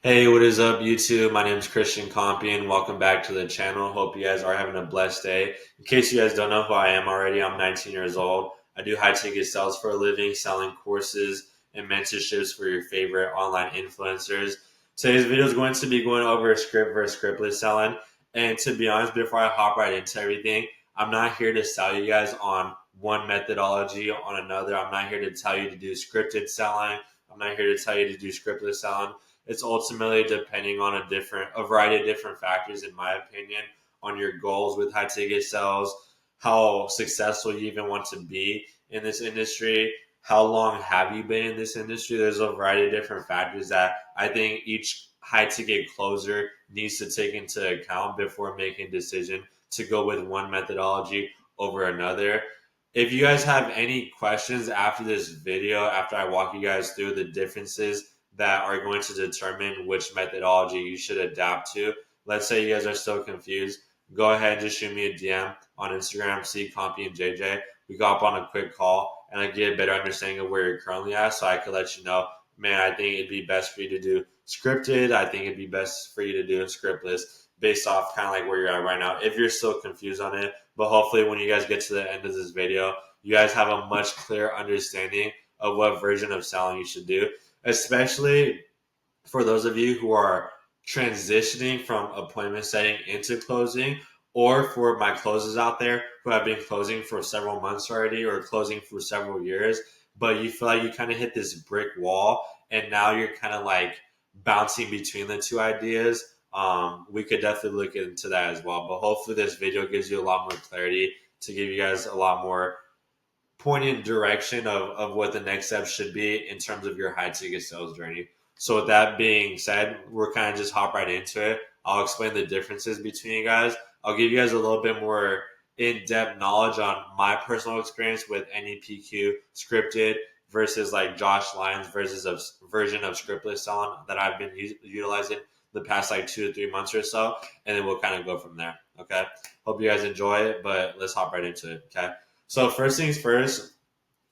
Hey, what is up, YouTube? My name is Christian Compian. Welcome back to the channel. Hope you guys are having a blessed day. In case you guys don't know who I am already, I'm 19 years old. I do high ticket sales for a living, selling courses and mentorships for your favorite online influencers. Today's video is going to be going over script versus scriptless selling. And to be honest, before I hop right into everything, I'm not here to sell you guys on one methodology on another. I'm not here to tell you to do scripted selling. I'm not here to tell you to do scriptless selling. It's ultimately depending on a variety of different factors, in my opinion, on your goals with high ticket sales, how successful you even want to be in this industry, how long have you been in this industry. There's a variety of different factors that I think each high ticket closer needs to take into account before making a decision to go with one methodology over another. If you guys have any questions after this video, after I walk you guys through the differences that are going to determine which methodology you should adapt to. Let's say you guys are still confused. Go ahead and just shoot me a DM on Instagram, CCompy and JJ. We go up on a quick call and I get a better understanding of where you're currently at, so I could let you know, man, I think it'd be best for you to do scripted. I think it'd be best for you to do scriptless based off kind of like where you're at right now, if you're still confused on it. But hopefully when you guys get to the end of this video, you guys have a much clearer understanding of what version of selling you should do, especially for those of you who are transitioning from appointment setting into closing, or for my closers out there who have been closing for several months already or closing for several years, but you feel like you kind of hit this brick wall and now you're kind of like bouncing between the two ideas. We could definitely look into that as well. But hopefully this video gives you a lot more clarity to give you guys a lot more poignant direction of what the next step should be in terms of your high ticket sales journey. So with that being said, we're kind of just hop right into it. I'll explain the differences between you guys. I'll give you guys a little bit more in-depth knowledge on my personal experience with NEPQ scripted versus like Josh Lyons versus a version of scriptless selling that I've been utilizing the past like 2 to 3 months or so, and then we'll kind of go from there. Okay. Hope you guys enjoy it, but let's hop right into it. Okay. So first things first,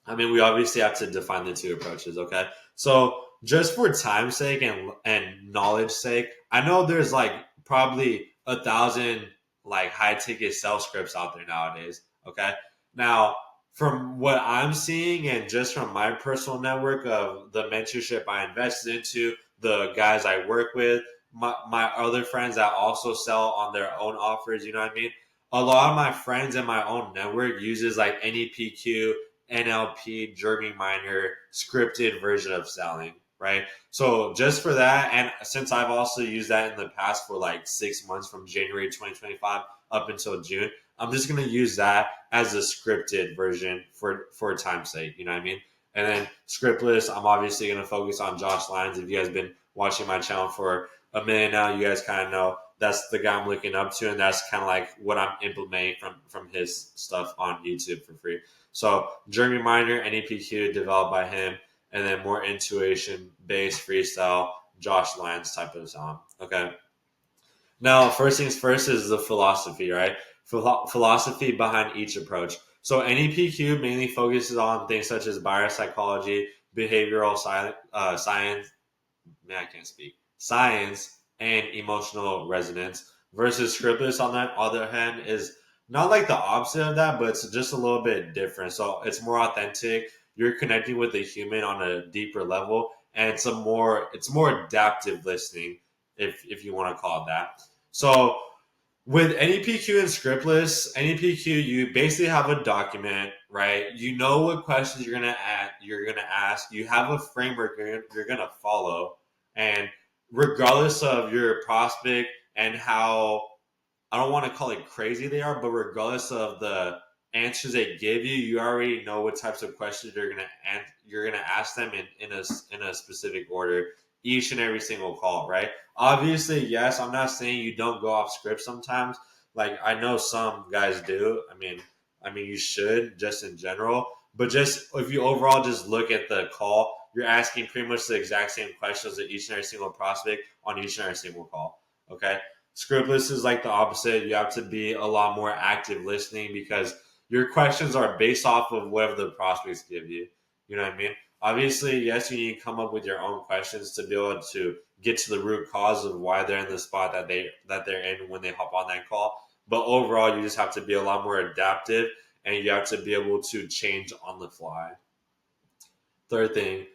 I mean, we obviously have to define the two approaches, okay? So just for time's sake and knowledge sake, I know there's like probably 1,000 like high ticket sales scripts out there nowadays, okay? Now, from what I'm seeing and just from my personal network of the mentorship I invested into, the guys I work with, my other friends that also sell on their own offers, you know what I mean? A lot of my friends in my own network uses like NEPQ, NLP, Jeremy Minor, scripted version of selling, right? So just for that, and since I've also used that in the past for like 6 months from January 2025 up until June, I'm just going to use that as a scripted version for time's sake, you know what I mean? And then scriptless, I'm obviously going to focus on Josh Lyons. If you guys been watching my channel for a minute now, you guys kind of know that's the guy I'm looking up to, and that's kind of like what I'm implementing from his stuff on YouTube for free. So Jeremy Minor, NEPQ, developed by him, and then more intuition based freestyle, Josh Lyons type of song. Okay. Now, first things first is the philosophy, right? Philosophy behind each approach. So NEPQ mainly focuses on things such as buyer psychology, behavioral science. Man, I can't speak. Science and emotional resonance. Versus scriptless, on that other hand, is not like the opposite of that, but it's just a little bit different. So it's more authentic. You're connecting with the human on a deeper level, and it's more adaptive listening, if you want to call it that. So with NEPQ and scriptless, NEPQ, you basically have a document, right? You know what questions you're gonna ask. You have a framework you're gonna follow, and regardless of your prospect and how, I don't want to call it crazy they are, but regardless of the answers they give you, you already know what types of questions you're gonna ask them in a specific order each and every single call, right? Obviously, yes, I'm not saying you don't go off script sometimes. Like I know some guys do. I mean you should, just in general, but just if you overall just look at the call, you're asking pretty much the exact same questions to each and every single prospect on each and every single call. Okay. Scriptless is like the opposite. You have to be a lot more active listening because your questions are based off of whatever the prospects give you. You know what I mean? Obviously, yes, you need to come up with your own questions to be able to get to the root cause of why they're in the spot that they're in when they hop on that call. But overall, you just have to be a lot more adaptive, and you have to be able to change on the fly. Third thing,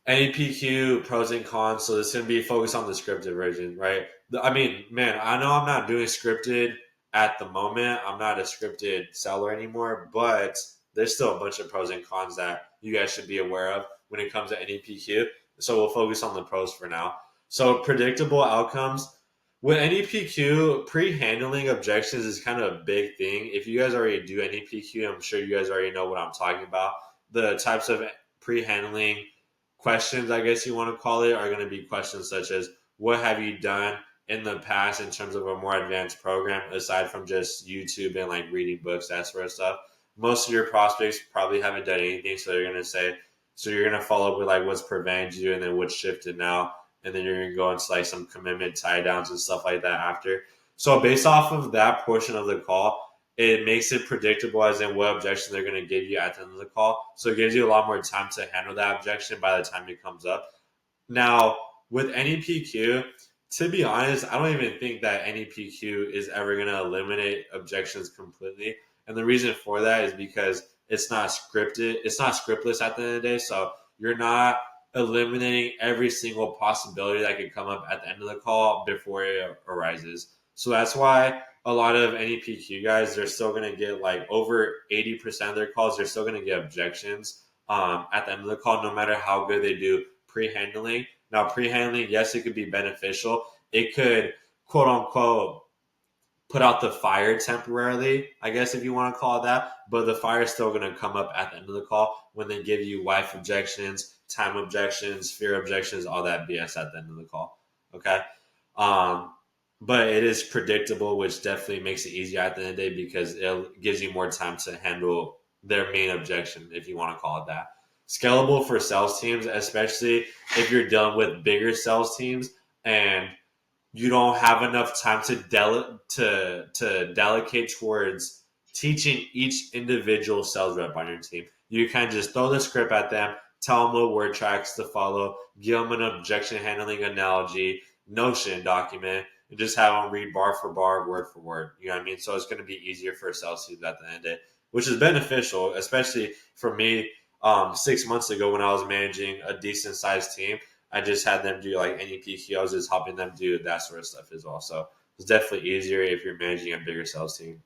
NEPQ pros and cons. So this is going to be focused on the scripted version, right? I mean, man, I know I'm not doing scripted at the moment. I'm not a scripted seller anymore, but there's still a bunch of pros and cons that you guys should be aware of when it comes to NEPQ. So we'll focus on the pros for now. So predictable outcomes. With NEPQ, pre-handling objections is kind of a big thing. If you guys already do NEPQ, I'm sure you guys already know what I'm talking about. The types of pre-handling questions, I guess you want to call it, are going to be questions such as what have you done in the past in terms of a more advanced program aside from just YouTube and like reading books, that sort of stuff. Most of your prospects probably haven't done anything, so they're going to say, so you're going to follow up with like what's prevented you and then what's shifted now, and then you're going to go into like some commitment tie downs and stuff like that after. So based off of that portion of the call, it makes it predictable as in what objection they're going to give you at the end of the call. So it gives you a lot more time to handle that objection by the time it comes up. Now, with NEPQ, to be honest, I don't even think that NEPQ is ever going to eliminate objections completely. And the reason for that is because it's not scripted. It's not scriptless at the end of the day. So you're not eliminating every single possibility that could come up at the end of the call before it arises. So that's why a lot of NEPQ guys, they're still going to get like over 80% of their calls, they're still going to get objections at the end of the call, no matter how good they do pre-handling. Now, pre-handling, yes, it could be beneficial. It could, quote unquote, put out the fire temporarily, I guess if you want to call it that. But the fire is still going to come up at the end of the call when they give you wife objections, time objections, fear objections, all that BS at the end of the call. Okay. But it is predictable, which definitely makes it easier at the end of the day because it gives you more time to handle their main objection, if you want to call it that. Scalable for sales teams, especially if you're dealing with bigger sales teams and you don't have enough time to delegate towards teaching each individual sales rep on your team. You can just throw the script at them, tell them what word tracks to follow, give them an objection handling analogy, Notion document, and just have them read bar for bar, word for word. You know what I mean? So it's going to be easier for sales teams at the end of the day, which is beneficial, especially for me. 6 months ago when I was managing a decent sized team, I just had them do like NEPQ. I was just helping them do that sort of stuff as well. So it's definitely easier if you're managing a bigger sales team.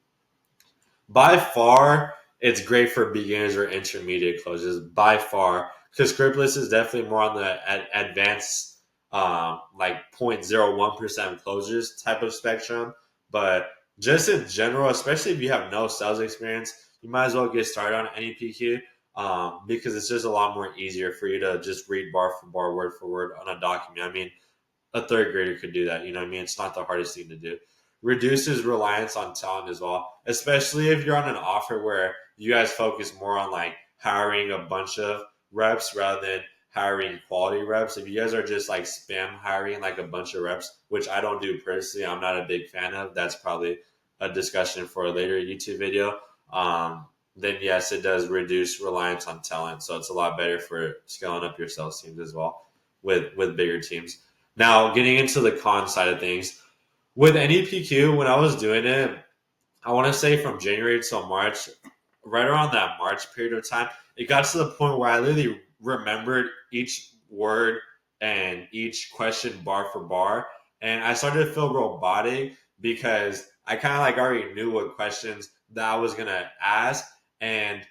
By far, it's great for beginners or intermediate closers. By far, because Scriptless is definitely more on the advanced, like 0.01% closers type of spectrum. But just in general, especially if you have no sales experience, you might as well get started on NEPQ. Because it's just a lot more easier for you to just read bar for bar, word for word on a document. I mean, a third grader could do that. You know what I mean? It's not the hardest thing to do. Reduces reliance on talent as well, especially if you're on an offer where you guys focus more on like hiring a bunch of reps rather than hiring quality reps. If you guys are just like spam hiring like a bunch of reps, which I don't do personally, I'm not a big fan of. That's probably a discussion for a later YouTube video. Then yes, it does reduce reliance on talent. So it's a lot better for scaling up your sales teams as well with bigger teams. Now, getting into the con side of things, with NEPQ, when I was doing it, I want to say from January till March, right around that March period of time, it got to the point where I literally remembered each word and each question bar for bar. And I started to feel robotic because I kind of like already knew what questions that I was going to ask. And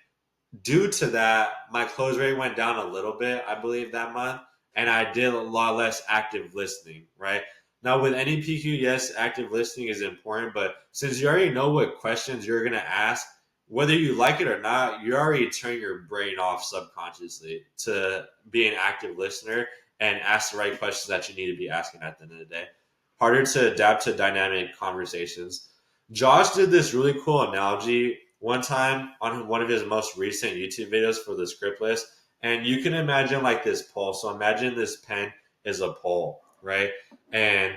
due to that, my close rate went down a little bit, I believe, that month. And I did a lot less active listening, right? Now, with NEPQ, yes, active listening is important. But since you already know what questions you're going to ask, whether you like it or not, you already turn your brain off subconsciously to be an active listener and ask the right questions that you need to be asking at the end of the day. Harder to adapt to dynamic conversations. Josh did this really cool analogy one time on one of his most recent YouTube videos for the Scriptless. And you can imagine like this pole. So imagine this pen is a pole, right? And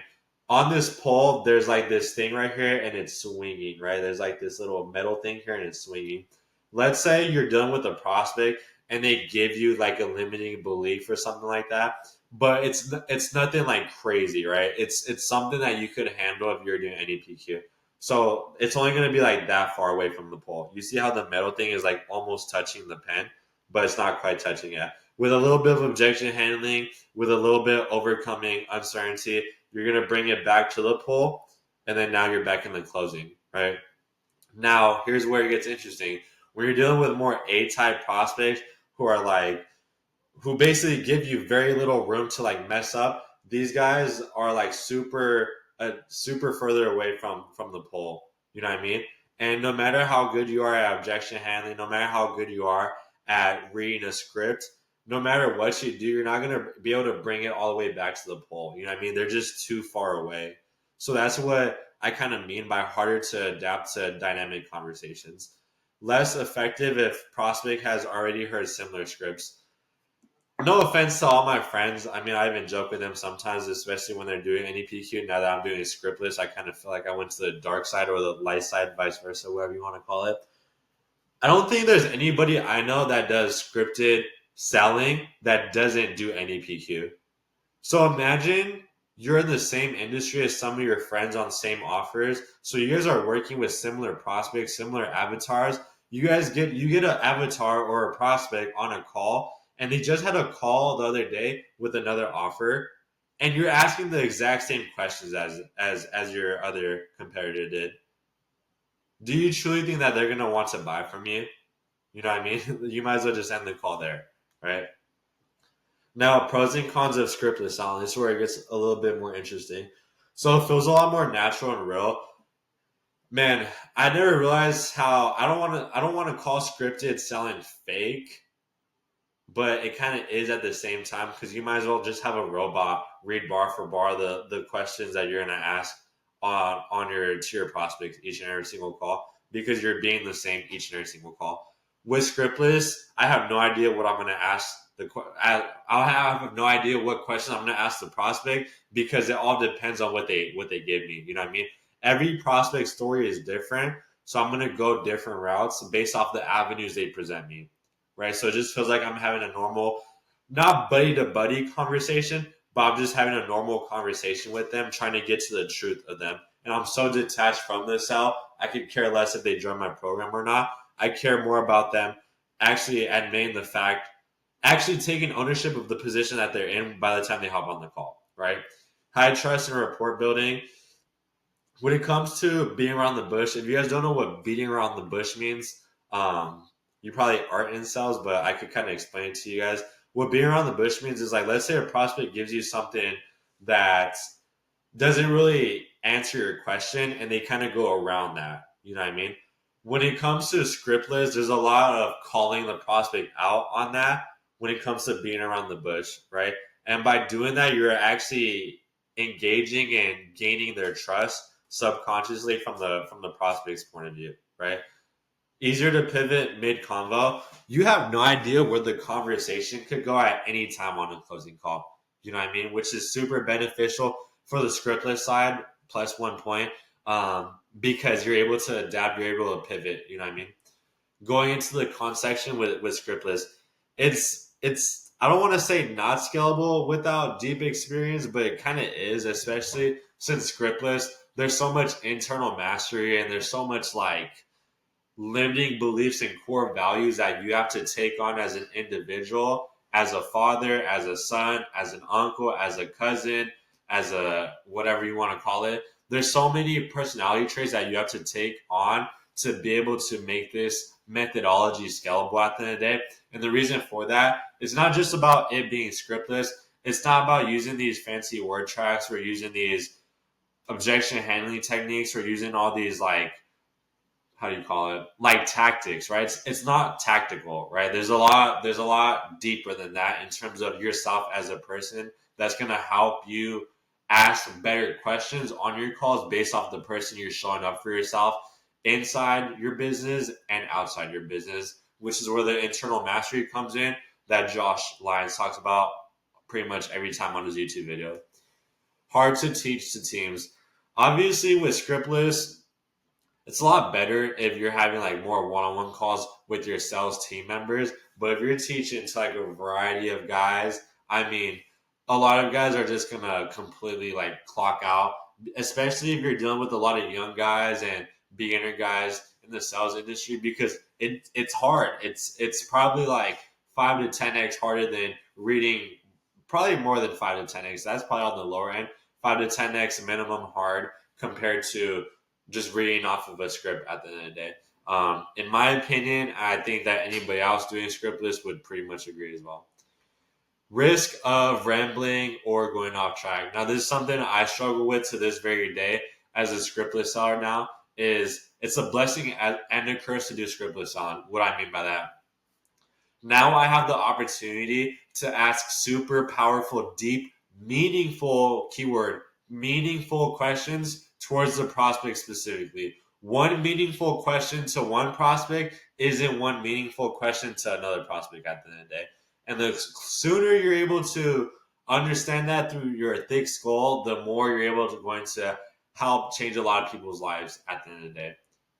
on this pole, there's like this thing right here and it's swinging, right? There's like this little metal thing here and it's swinging. Let's say you're dealing with a prospect and they give you like a limiting belief or something like that. But it's nothing like crazy, right? It's something that you could handle if you're doing NEPQ. So it's only going to be like that far away from the pole. You see how the metal thing is like almost touching the pen, but it's not quite touching it. With a little bit of objection handling, with a little bit overcoming uncertainty, you're going to bring it back to the pole, and then now you're back in the closing, right? Now, here's where it gets interesting. When you're dealing with more A-type prospects who are like, who basically give you very little room to like mess up, these guys are like super further away from the pole. You know what I mean? And no matter how good you are at objection handling, no matter how good you are at reading a script, no matter what you do, you're not going to be able to bring it all the way back to the pole. You know what I mean? They're just too far away. So that's what I kind of mean by harder to adapt to dynamic conversations. Less effective if prospect has already heard similar scripts. No offense to all my friends. I mean, I even joke with them sometimes, especially when they're doing NEPQ. Now that I'm doing Scriptless, I kind of feel like I went to the dark side or the light side, vice versa, whatever you want to call it. I don't think there's anybody I know that does scripted selling that doesn't do NEPQ. So imagine you're in the same industry as some of your friends on same offers. So you guys are working with similar prospects, similar avatars. You get an avatar or a prospect on a call, and they just had a call the other day with another offer, and you're asking the exact same questions as your other competitor did. Do you truly think that they're gonna want to buy from you? You know what I mean? You might as well just end the call there, right? Now, pros and cons of scriptless selling. This is where it gets a little bit more interesting. So it feels a lot more natural and real. Man, I never realized how I don't want to call scripted selling fake, but it kind of is at the same time because you might as well just have a robot read bar for bar the questions that you're going to ask on your to your prospects each and every single call because you're being the same each and every single call. With scriptless, I have no idea what I'm going to ask I'll have no idea what question I'm going to ask the prospect because it all depends on what they give me. You know what I mean? Every prospect story is different, so I'm going to go different routes based off the avenues they present me. Right? So it just feels like I'm having a normal, not buddy to buddy conversation, but I'm just having a normal conversation with them, trying to get to the truth of them. And I'm so detached from the sell, I could care less if they join my program or not. I care more about them actually admitting the fact, actually taking ownership of the position that they're in by the time they hop on the call, right? High trust and rapport building. When it comes to being around the bush, if you guys don't know what beating around the bush means, you probably aren't in sales, but I could kind of explain it to you guys. What being around the bush means is like, let's say a prospect gives you something that doesn't really answer your question and they kind of go around that. You know what I mean? When it comes to scriptless, there's a lot of calling the prospect out on that when it comes to being around the bush, right? And by doing that, you're actually engaging and gaining their trust subconsciously from the prospect's point of view, right? Easier to pivot mid convo. You have no idea where the conversation could go at any time on a closing call. You know what I mean? Which is super beneficial for the scriptless side, plus 1 point, because you're able to adapt, you're able to pivot. You know what I mean? Going into the con section with scriptless, it's I don't want to say not scalable without deep experience, but it kind of is, especially since scriptless. There's so much internal mastery and there's so much like limiting beliefs and core values that you have to take on as an individual, as a father, as a son, as an uncle, as a cousin, as a whatever you want to call it. There's so many personality traits that you have to take on to be able to make this methodology scalable at the end of the day. And the reason for that is not just about it being scriptless. It's not about using these fancy word tracks or using these objection handling techniques or using all these like, how do you call it, like tactics, right? It's not tactical, right? There's a lot deeper than that in terms of yourself as a person that's going to help you ask better questions on your calls based off the person you're showing up for yourself inside your business and outside your business, which is where the internal mastery comes in that Josh Lyons talks about pretty much every time on his YouTube video. Hard to teach to teams. Obviously with scriptless, it's a lot better if you're having like more one-on-one calls with your sales team members But if you're teaching to like a variety of guys, I mean, a lot of guys are just gonna completely like clock out, especially if you're dealing with a lot of young guys and beginner guys in the sales industry, because it's hard. It's probably like 5 to 10x harder than reading, probably more than 5 to 10x. That's probably on the lower end. 5 to 10x minimum hard compared to just reading off of a script at the end of the day. In my opinion, I think that anybody else doing scriptless would pretty much agree as well. Risk of rambling or going off track. Now, this is something I struggle with to this very day as a scriptless seller now. Is it's a blessing and a curse to do scriptless on. What I mean by that, now I have the opportunity to ask super powerful, deep, meaningful keyword, meaningful questions towards the prospect specifically. One meaningful question to one prospect isn't one meaningful question to another prospect at the end of the day. And the sooner you're able to understand that through your thick skull, the more you're able to going to help change a lot of people's lives at the end of the day,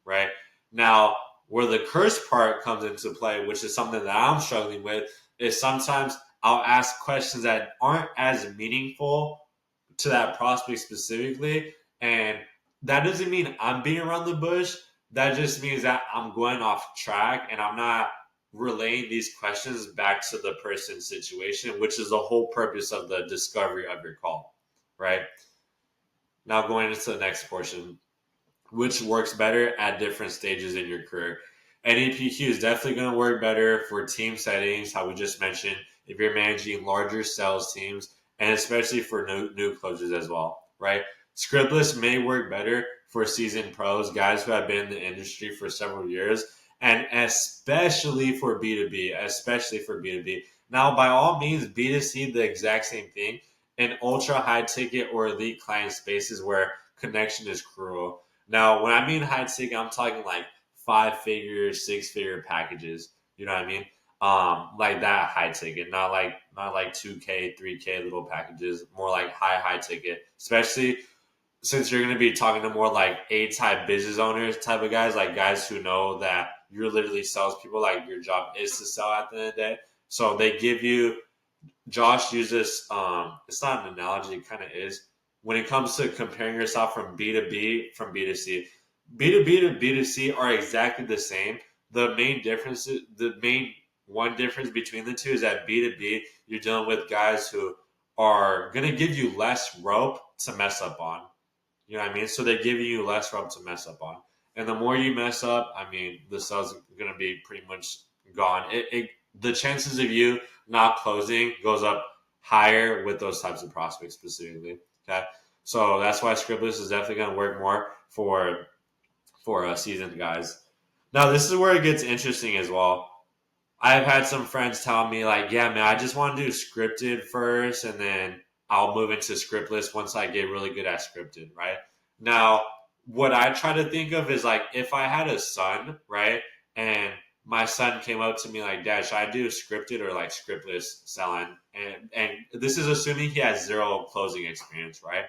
right? Now, where the curse part comes into play, which is something that I'm struggling with, is sometimes I'll ask questions that aren't as meaningful to that prospect specifically. And that doesn't mean I'm being around the bush. That just means that I'm going off track and I'm not relaying these questions back to the person's situation, which is the whole purpose of the discovery of your call, right? Now going into the next portion, which works better at different stages in your career. NEPQ is definitely going to work better for team settings, how we just mentioned, if you're managing larger sales teams, and especially for new coaches as well, right? Scriptless may work better for seasoned pros, guys who have been in the industry for several years, and especially for B2B, especially for B2B. Now, by all means, B2C, the exact same thing. In ultra high ticket or elite client spaces where connection is cruel. Now, when I mean high ticket, I'm talking like 5-figure, 6-figure packages. You know what I mean? Like that high ticket, not like 2K, 3K little packages. More like high ticket, especially since you're going to be talking to more like A-type business owners type of guys, like guys who know that you're literally salespeople. Like your job is to sell at the end of the day. So they give you. Josh uses. It's not an analogy. It kind of is when it comes to comparing yourself from B2B from B2C. B2B to B2C are exactly the same. The main one difference between the two is that B2B, you're dealing with guys who are going to give you less rope to mess up on. You know what I mean? So they're giving you less rope to mess up on. And the more you mess up, I mean, the sales are going to be pretty much gone. The chances of you not closing goes up higher with those types of prospects specifically. Okay. So that's why Scriptless is definitely going to work more for seasoned guys. Now, this is where it gets interesting as well. I've had some friends tell me like, yeah, man, I just want to do scripted first, and then I'll move into scriptless once I get really good at scripted, right? Now, what I try to think of is like if I had a son, right, and my son came up to me like, Dad, should I do scripted or like scriptless selling? And this is assuming he has zero closing experience, right?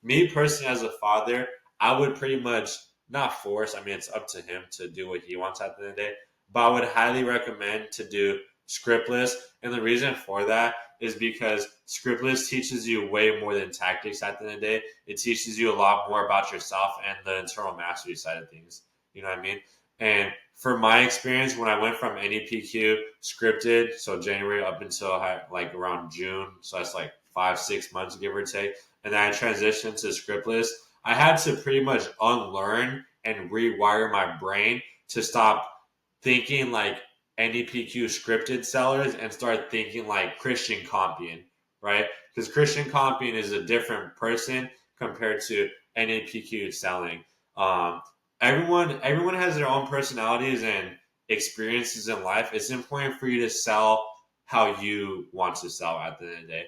Me personally, as a father, I would pretty much not force. I mean, it's up to him to do what he wants at the end of the day. But I would highly recommend to do scriptless. And the reason for that is because scriptless teaches you way more than tactics at the end of the day. It teaches you a lot more about yourself and the internal mastery side of things. You know what I mean? And for my experience, when I went from NEPQ scripted, so January up until like around June, so that's like 5-6 months, give or take, and then I transitioned to scriptless, I had to pretty much unlearn and rewire my brain to stop thinking like NEPQ scripted sellers and start thinking like Christian Compian, right? Because Christian Compian is a different person compared to NEPQ selling. Um, everyone has their own personalities and experiences in life. It's important for you to sell how you want to sell at the end of the day.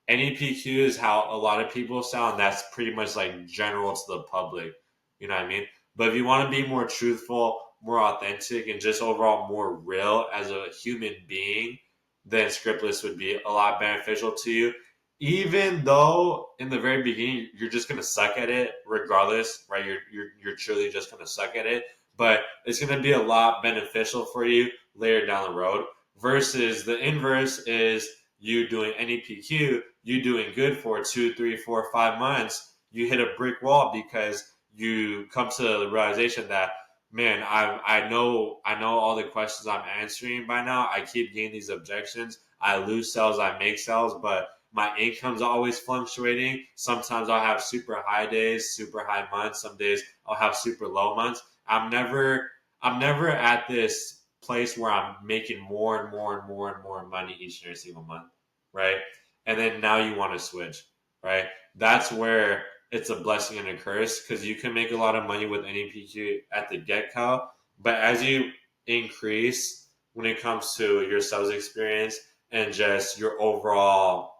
NEPQ is how a lot of people sell, and that's pretty much like general to the public. You know what I mean? But if you want to be more truthful, more authentic, and just overall more real as a human being, then scriptless would be a lot beneficial to you. Even though in the very beginning you're just gonna suck at it, regardless, right? You're truly just gonna suck at it, but it's gonna be a lot beneficial for you later down the road. versus the inverse is you doing NEPQ, you doing good for 2, 3, 4, 5 months, you hit a brick wall because you come to the realization that, man, I know all the questions I'm answering by now. I keep getting these objections. I lose sales, I make sales, but my income's always fluctuating. Sometimes I'll have super high days, super high months. Some days I'll have super low months. I'm never at this place where I'm making more and more and more and more money each and every single month, right? And then now you want to switch, right? That's where it's a blessing and a curse because you can make a lot of money with NEPQ at the get go, but as you increase when it comes to your sales experience and just your overall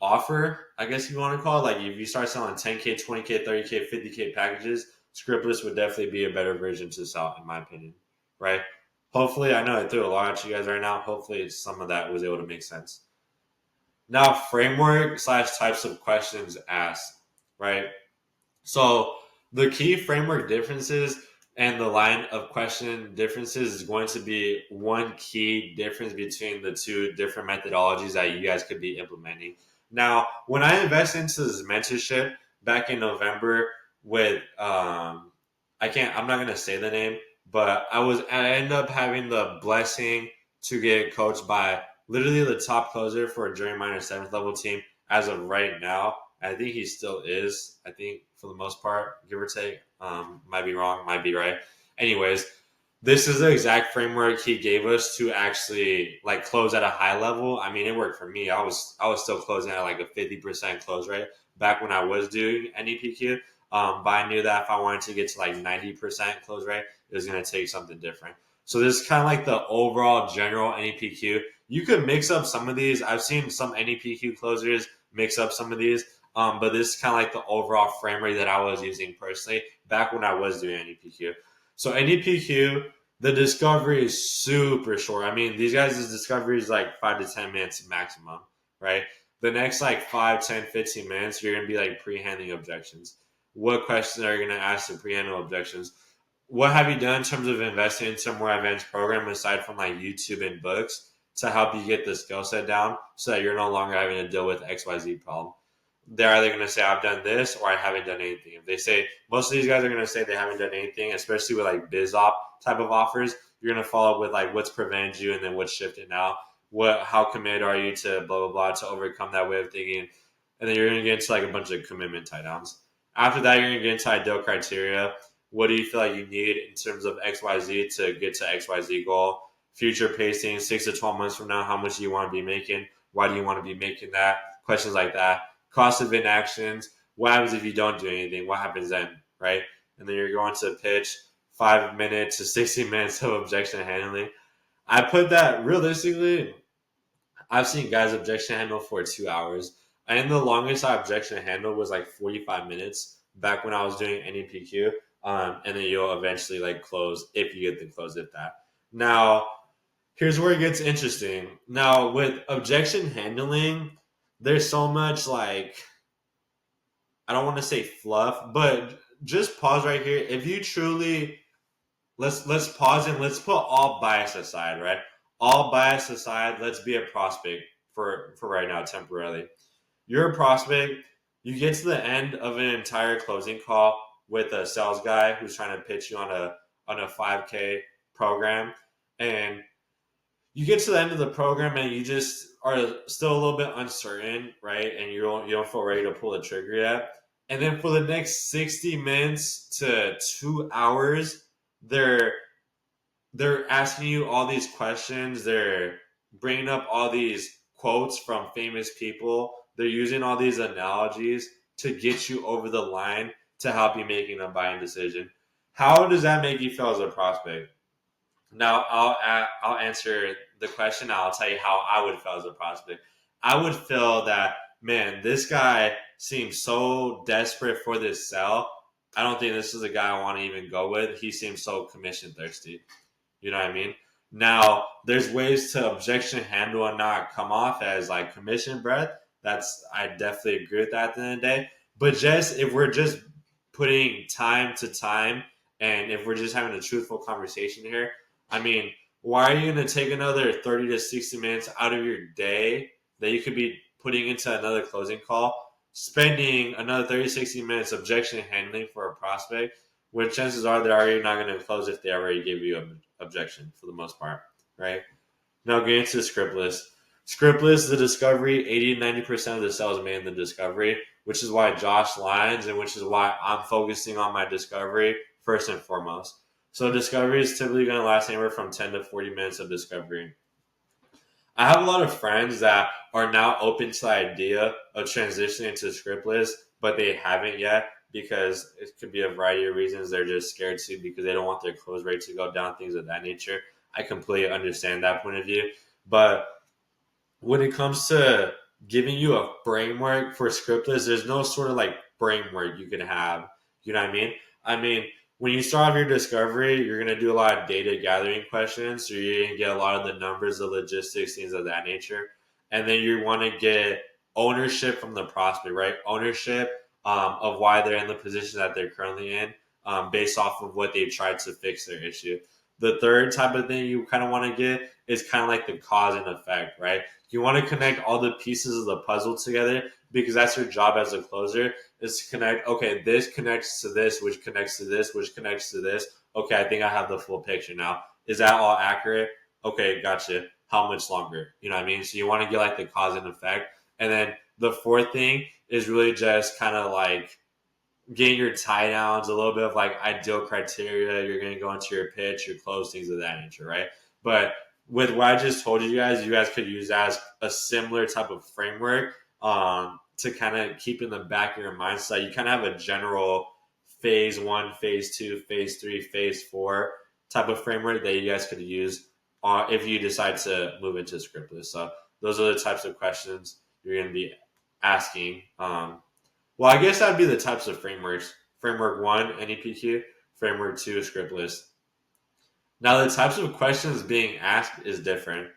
offer, I guess you want to call it. Like if you start selling 10K, 20K, 30K, 50K packages, Scriptless would definitely be a better version to sell, in my opinion. Right? Hopefully, I know I threw a lot at you guys right now. Hopefully, some of that was able to make sense. Now, framework slash types of questions asked. Right? So the key framework differences and the line of question differences is going to be one key difference between the two different methodologies that you guys could be implementing. Now, when I invested into this mentorship back in November with I'm not gonna say the name, but I ended up having the blessing to get coached by literally the top closer for a junior minor 7th level team as of right now. I think he still is. I think for the most part, give or take. Might be wrong, might be right. Anyways, this is the exact framework he gave us to actually like close at a high level. I mean, it worked for me. I was still closing at like a 50% close rate back when I was doing NEPQ. But I knew that if I wanted to get to like 90% close rate, it was going to take something different. So this is kind of like the overall general NEPQ. You could mix up some of these. I've seen some NEPQ closers mix up some of these. But this is kind of like the overall framework that I was using personally back when I was doing NEPQ. So NEPQ, the discovery is super short. I mean, these guys' discovery is like 5 to 10 minutes maximum, right? The next like 5, 10, 15 minutes, you're going to be like pre-handling objections. What questions are you going to ask to pre-handle objections? What have you done in terms of investing into a more advanced program aside from like YouTube and books to help you get the skill set down so that you're no longer having to deal with XYZ problem? They're either going to say, I've done this or I haven't done anything. If they say, most of these guys are going to say they haven't done anything, especially with like biz op type of offers, you're going to follow up with like what's prevented you and then what's shifted now. How committed are you to blah, blah, blah to overcome that way of thinking? And then you're going to get into like a bunch of commitment tie downs. After that, you're going to get into ideal criteria. What do you feel like you need in terms of XYZ to get to XYZ goal? Future pacing, 6 to 12 months from now, how much do you want to be making? Why do you want to be making that? Questions like that. Cost of inactions. What happens if you don't do anything? What happens then, right? And then you're going to pitch 5 minutes to 60 minutes of objection handling. I put that realistically. I've seen guys objection handle for 2 hours. And the longest I objection handled was like 45 minutes back when I was doing NEPQ. And then you'll eventually like close if you get the close at that. Now, here's where it gets interesting. Now, with objection handling, there's so much like, I don't want to say fluff, but just pause right here. If you truly let's pause and let's put all bias aside, right? All bias aside, let's be a prospect for right now temporarily. You're a prospect. You get to the end of an entire closing call with a sales guy who's trying to pitch you on a 5K program, and you get to the end of the program and you just are still a little bit uncertain, right? And you don't feel ready to pull the trigger yet. And then for the next 60 minutes to 2 hours, they're asking you all these questions. They're bringing up all these quotes from famous people. They're using all these analogies to get you over the line to help you making a buying decision. How does that make you feel as a prospect? Now I'll answer the question. I'll tell you how I would feel as a prospect. I would feel that, man, this guy seems so desperate for this sell. I don't think this is a guy I want to even go with. He seems so commission thirsty. You know what I mean? Now, there's ways to objection handle and not come off as like commission breath. I definitely agree with that at the end of the day. But just if we're just putting time to time and if we're just having a truthful conversation here, I mean, why are you going to take another 30 to 60 minutes out of your day that you could be putting into another closing call, spending another 30 to 60 minutes objection handling for a prospect, when chances are they're already not going to close if they already gave you an objection for the most part, right? Now getting into Scriptless. Scriptless, the discovery, 80 to 90% of the sales made in the discovery, which is why Josh lines and which is why I'm focusing on my discovery first and foremost. So discovery is typically going to last anywhere from 10 to 40 minutes of discovery. I have a lot of friends that are now open to the idea of transitioning to Scriptless, but they haven't yet because it could be a variety of reasons. They're just scared to because they don't want their close rate to go down, things of that nature. I completely understand that point of view. But when it comes to giving you a framework for Scriptless, there's no sort of like framework you can have. You know what I mean? I mean, when you start off your discovery, you're going to do a lot of data gathering questions. So you're going to get a lot of the numbers, the logistics, things of that nature. And then you want to get ownership from the prospect, right? Ownership of why they're in the position that they're currently in based off of what they've tried to fix their issue. The third type of thing you kind of want to get is kind of like the cause and effect, right? You want to connect all the pieces of the puzzle together because that's your job as a closer is to connect, okay, this connects to this, which connects to this, which connects to this. Okay, I think I have the full picture now. Is that all accurate? Okay, gotcha. How much longer? You know what I mean? So you want to get like the cause and effect. And then the fourth thing is really just kind of like getting your tie downs, a little bit of like ideal criteria. You're going to go into your pitch, your close, things of that nature, right? But with what I just told you guys could use that as a similar type of framework to kind of keep in the back of your mind so you kind of have a general phase one, phase two, phase three, phase four type of framework that you guys could use if you decide to move into Scriptless. So those are the types of questions you're going to be asking. Well, I guess that'd be the types of frameworks. Framework one, NEPQ. Framework two, Scriptless. Now, the types of questions being asked is different.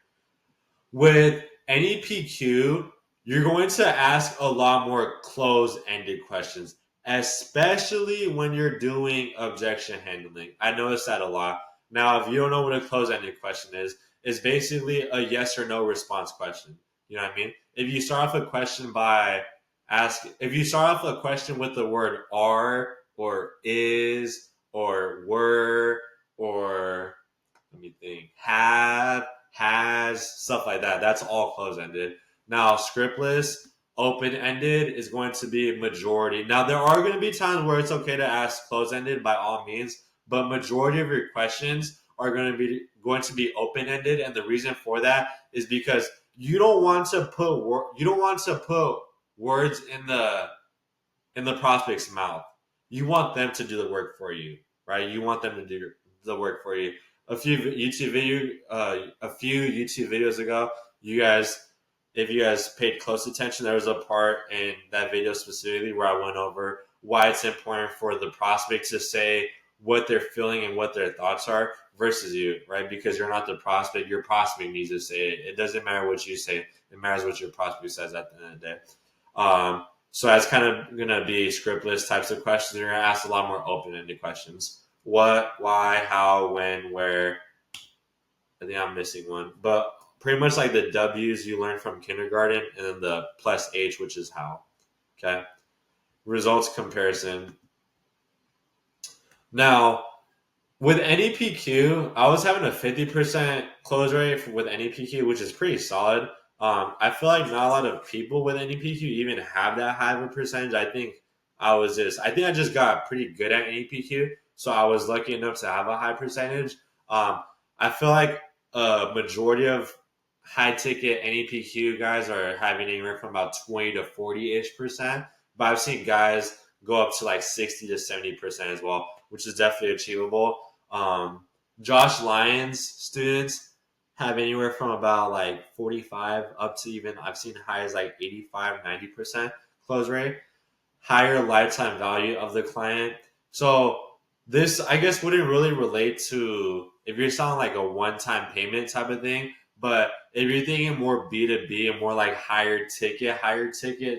With NEPQ, you're going to ask a lot more close-ended questions, especially when you're doing objection handling. I notice that a lot. Now, if you don't know what a close-ended question is, it's basically a yes or no response question. You know what I mean? If you start off a question by if you start off a question with the word are or is or were or let me think, have, has, stuff like that. That's all close ended. Now, scriptless, open ended is going to be majority. Now, there are going to be times where it's okay to ask close ended by all means, but majority of your questions are going to be open ended, and the reason for that is because you don't want to put words in the prospect's mouth. You want them to do the work for you, right? You want them to do the work for you. A few YouTube videos ago, if you guys paid close attention, there was a part in that video specifically where I went over why it's important for the prospect to say what they're feeling and what their thoughts are versus you, right? Because you're not the prospect. Your prospect needs to say it. It doesn't matter what you say. It matters what your prospect says at the end of the day. So that's kind of going to be scriptless types of questions. You're going to ask a lot more open-ended questions. What, why, how, when, where. I think I'm missing one. But pretty much like the W's you learn from kindergarten and then the plus H, which is how. Okay. Results comparison. Now, with NEPQ, I was having a 50% close rate with NEPQ, which is pretty solid. I feel like not a lot of people with NEPQ even have that high of a percentage. I think I just got pretty good at NEPQ, so I was lucky enough to have a high percentage. I feel like a majority of high ticket NEPQ guys are having anywhere from about 20 to 40-ish%, but I've seen guys go up to like 60 to 70% as well, which is definitely achievable. Josh Lyons students have anywhere from about like 45 up to even I've seen high as like 85, 90% close rate, higher lifetime value of the client. So this, I guess, wouldn't really relate to if you're selling like a one-time payment type of thing. But if you're thinking more B2B and more like higher ticket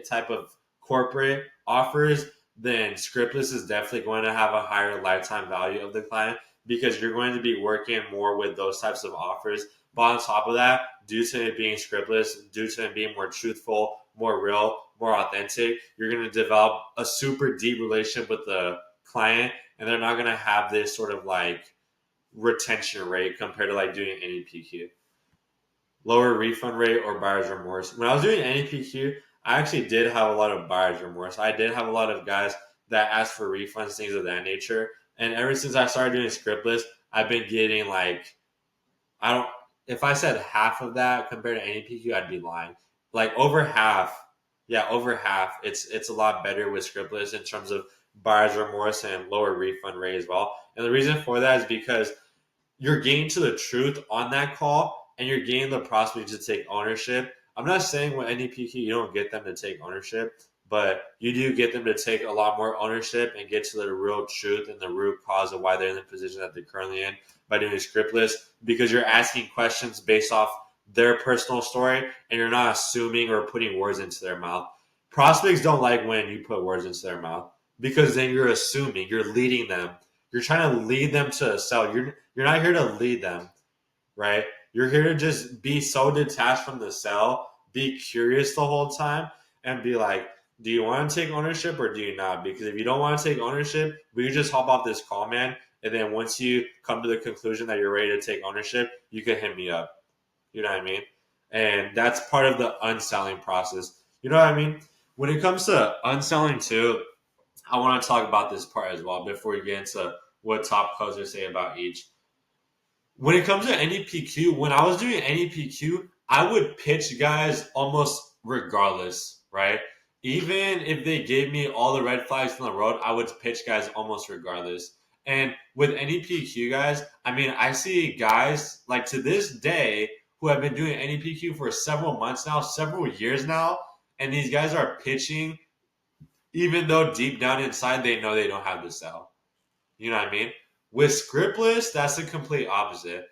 type of corporate offers, then Scriptless is definitely going to have a higher lifetime value of the client because you're going to be working more with those types of offers. But on top of that, due to it being scriptless, due to it being more truthful, more real, more authentic, you're going to develop a super deep relationship with the client, and they're not going to have this sort of like retention rate compared to like doing NEPQ. Lower refund rate or buyer's remorse. When I was doing NEPQ, I actually did have a lot of buyer's remorse. I did have a lot of guys that asked for refunds, things of that nature. And ever since I started doing scriptless, I've been getting like, I don't, if I said half of that compared to NEPQ, I'd be lying. Like over half, yeah, over half. It's a lot better with scriptless in terms of buyer's remorse and lower refund rate as well. And the reason for that is because you're getting to the truth on that call and you're getting the prospect to take ownership. I'm not saying with NEPQ you don't get them to take ownership, but you do get them to take a lot more ownership and get to the real truth and the root cause of why they're in the position that they're currently in by doing scriptless, because you're asking questions based off their personal story and you're not assuming or putting words into their mouth. Prospects don't like when you put words into their mouth because then you're assuming, you're leading them. You're trying to lead them to a sell. You're not here to lead them, right? You're here to just be so detached from the sell, be curious the whole time, and be like, do you want to take ownership or do you not? Because if you don't want to take ownership, we can just hop off this call, man. And then once you come to the conclusion that you're ready to take ownership, you can hit me up. You know what I mean? And that's part of the unselling process. You know what I mean? When it comes to unselling too, I want to talk about this part as well before we get into what top closers say about each. When it comes to NEPQ, when I was doing NEPQ, I would pitch guys almost regardless, right? Even if they gave me all the red flags on the road, I would pitch guys almost regardless. And with NEPQ guys, I mean, I see guys like to this day who have been doing NEPQ for several months now, several years now, and these guys are pitching even though deep down inside they know they don't have the sell. You know what I mean? With scriptless, that's the complete opposite.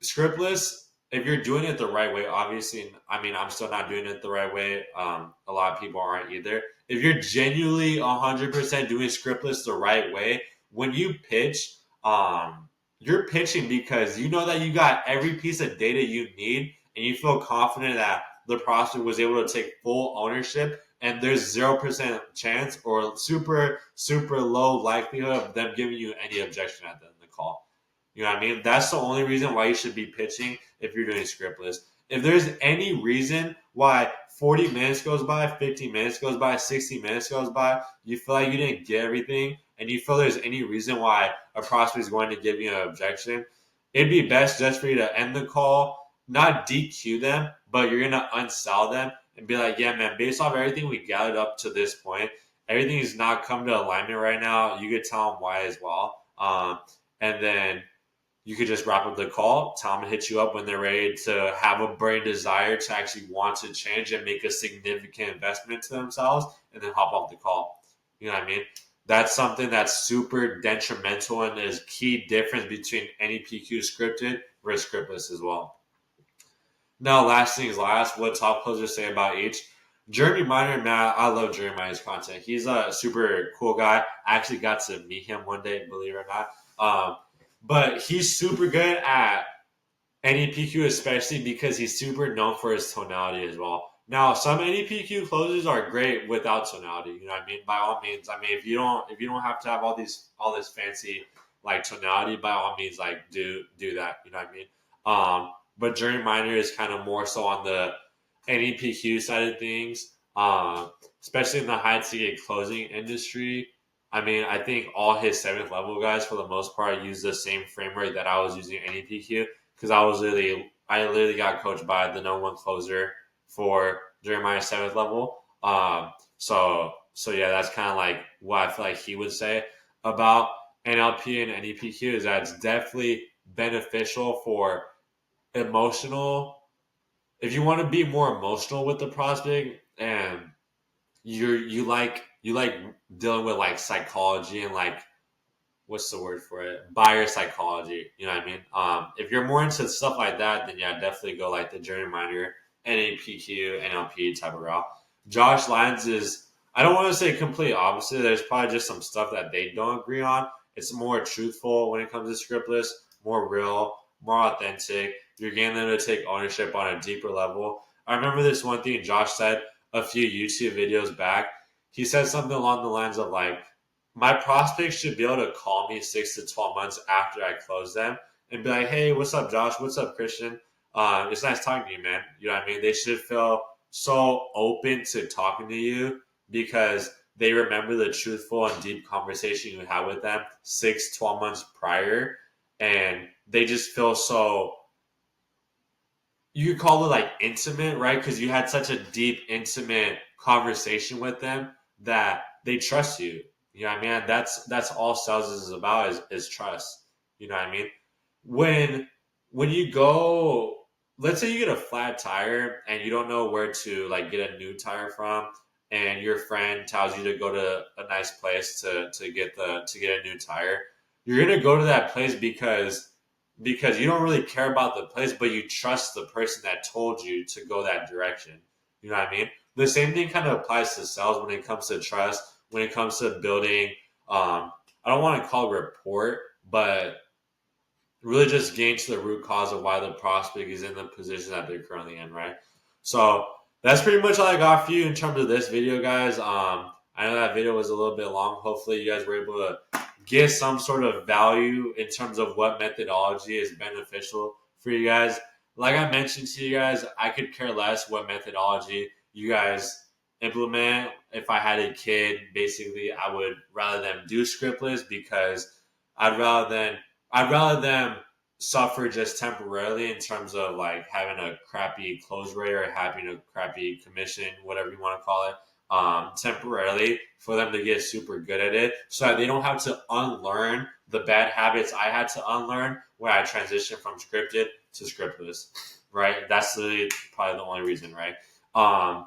Scriptless, if you're doing it the right way, obviously, I mean, I'm still not doing it the right way. A lot of people aren't either. If you're genuinely 100% doing scriptless the right way, when you pitch, you're pitching because you know that you got every piece of data you need and you feel confident that the prospect was able to take full ownership, and there's 0% chance or super, super low likelihood of them giving you any objection at the end of the call. You know what I mean? That's the only reason why you should be pitching if you're doing scriptless. If there's any reason why 40 minutes goes by, 50 minutes goes by, 60 minutes goes by, you feel like you didn't get everything, and you feel there's any reason why a prospect is going to give you an objection, it'd be best just for you to end the call, not DQ them, but you're going to unsell them and be like, yeah, man, based off everything we gathered up to this point, everything is not come to alignment right now. You could tell them why as well. And then you could just wrap up the call, tell them to hit you up when they're ready to have a burning desire to actually want to change and make a significant investment to themselves, and then hop off the call. You know what I mean? That's something that's super detrimental and is key difference between NEPQ scripted versus scriptless as well. Now, last things last, what top closers say about each. Jeremy Miner, man, I love Jeremy Miner's content. He's a super cool guy. I actually got to meet him one day, believe it or not. But he's super good at NEPQ, especially because he's super known for his tonality as well. Now, some NEPQ closers are great without tonality. You know what I mean? By all means, I mean if you don't have to have all this fancy like tonality, by all means, like do that. You know what I mean? But Jeremy Miner is kind of more so on the NEPQ side of things, especially in the high ticket closing industry. I mean, I think all his 7th level guys, for the most part, use the same framework that I was using NEPQ, because I literally got coached by the number one closer for Jeremiah's 7th level. So yeah, that's kind of like what I feel like he would say about NLP and NEPQ, is that it's definitely beneficial for emotional. If you want to be more emotional with the prospect and you like dealing with like psychology and like, what's the word for it? Buyer psychology. You know what I mean? If you're more into stuff like that, then yeah, definitely go like the Jeremy Miner, NAPQ, NLP type of route. Josh Lyons is, I don't want to say complete opposite. There's probably just some stuff that they don't agree on. It's more truthful when it comes to Scriptless, more real, more authentic. You're getting them to take ownership on a deeper level. I remember this one thing Josh said a few YouTube videos back. He said something along the lines of like, my prospects should be able to call me 6 to 12 months after I close them and be like, hey, what's up, Josh? What's up, Christian? It's nice talking to you, man. You know what I mean? They should feel so open to talking to you because they remember the truthful and deep conversation you had with them 6, 12 months prior. And they just feel so, you could call it like intimate, right? Because you had such a deep, intimate conversation with them that they trust you. You know what I mean? That's all sales is about is trust. You know what I mean? When when you go, let's say you get a flat tire and you don't know where to like get a new tire from, and your friend tells you to go to a nice place to get a new tire. You're gonna go to that place because you don't really care about the place, but you trust the person that told you to go that direction. You know what I mean? The same thing kind of applies to sales when it comes to trust, when it comes to building. I don't want to call it rapport, but really just getting to the root cause of why the prospect is in the position that they're currently in, right? So that's pretty much all I got for you in terms of this video, guys. I know that video was a little bit long. Hopefully, you guys were able to get some sort of value in terms of what methodology is beneficial for you guys. Like I mentioned to you guys, I could care less what methodology you guys implement. If I had a kid, basically, I would rather them do scriptless because I'd rather than I'd rather them suffer just temporarily in terms of like having a crappy close rate or having a crappy commission, whatever you want to call it, temporarily for them to get super good at it so that they don't have to unlearn the bad habits I had to unlearn when I transitioned from scripted to scriptless, right? That's probably the only reason, right? Um,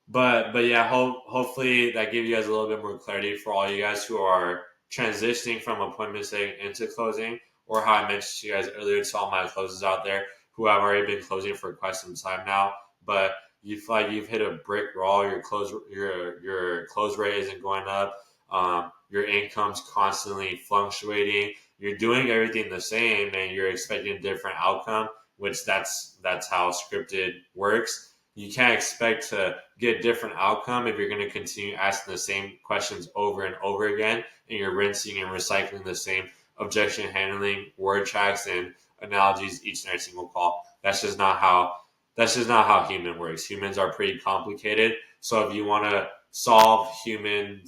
but yeah, hopefully that gave you guys a little bit more clarity for all you guys who are transitioning from appointment setting into closing, or how I mentioned to you guys earlier to all my closes out there who have already been closing for quite some time now, but you feel like you've hit a brick wall. Your close rate isn't going up. Your income's constantly fluctuating. You're doing everything the same, and you're expecting a different outcome. Which that's how scripted works. You can't expect to get a different outcome if you're going to continue asking the same questions over and over again, and you're rinsing and recycling the same objection handling word tracks and analogies each and every single call. That's just not how human works. Humans are pretty complicated. So if you want to solve human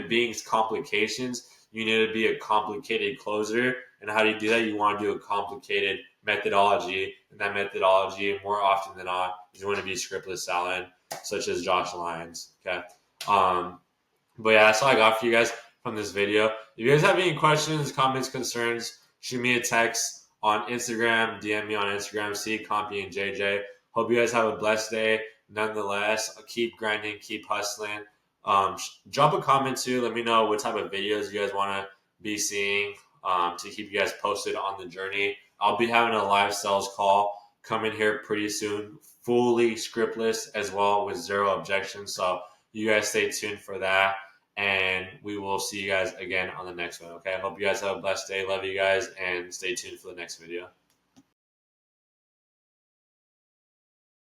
beings complications, you need to be a complicated closer. And how do you do that? You want to do a complicated methodology, and that methodology, more often than not, is going to be scriptless selling, such as Josh Lyons. Okay. But yeah, that's all I got for you guys from this video. If you guys have any questions, comments, concerns, shoot me a text on Instagram, DM me on Instagram, CCompy and JJ. Hope you guys have a blessed day. Nonetheless, keep grinding, keep hustling. Drop a comment too. Let me know what type of videos you guys want to be seeing, to keep you guys posted on the journey. I'll be having a live sales call coming here pretty soon, fully scriptless as well with zero objections. So you guys stay tuned for that, and we will see you guys again on the next one. Okay. I hope you guys have a blessed day. Love you guys, and stay tuned for the next video.